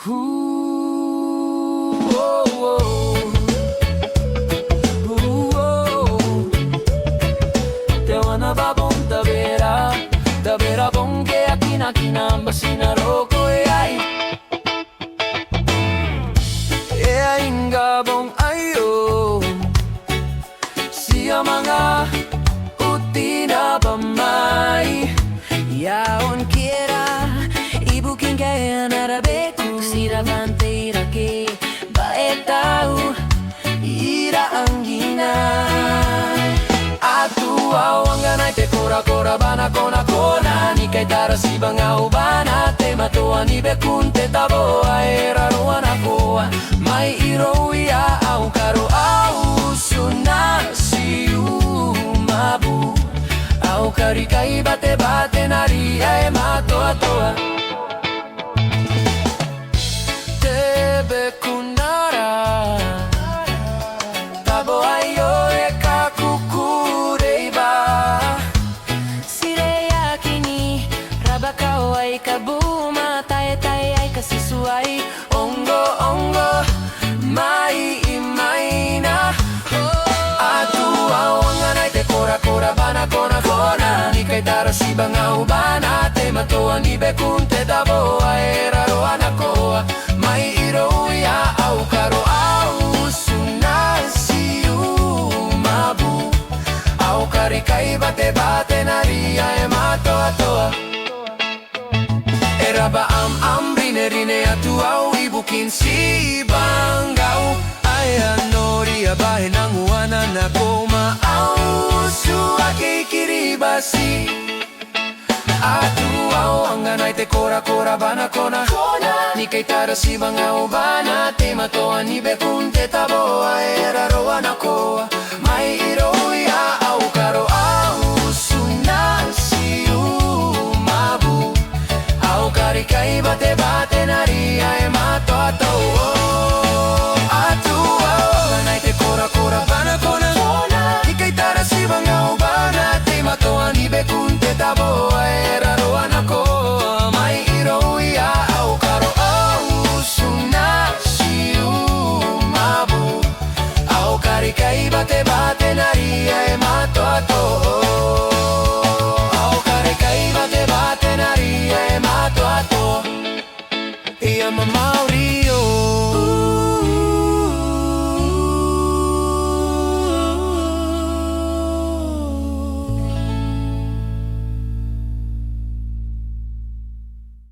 Oh, oh. Te wana babong tabera bong ke akina kinamba sinaroko ay ingabong ayo siya mga utina pamay yaon kira ibukin kaya narabeku siravante irake baetau ira angina Wanganay te kora bana kona ni kay tara si bangau bana te matoa ni bekunte tabo era ruana koa mai iroia au karo au suna si mabu au kari kai bate nari e matoa toa te bekunara tabo ayo e Bakau ay kabuma, tay ay kasisuay Ongo, mai na Atu awangan ay te kora bana kona Ni kay tara si bangau bana Te matoa ni bekunte tabo ay raro anako Mai iroia au karo au suna si mabu Au kari kay bate nari ay matoa Eraba rine atu au ibukin si bangau Aya nori abahe nanguana na koma au suake kiribasi Atu au anganay te kora bana kona Ni kay tara si bangau bana Te matoa ni bekunte tabo era roana koa Mai iroia au karo au suna si mabu Au kari kai bate nari ai mato Atu Ganay te kora bana kona Ni kay tara si bangau bana Te matoa ni bekunte tabo era roana ko Mai iroia au karo au suna si mabu Au kari kai bate nari ai mato Au kari kai bate nari ai mato Iya mama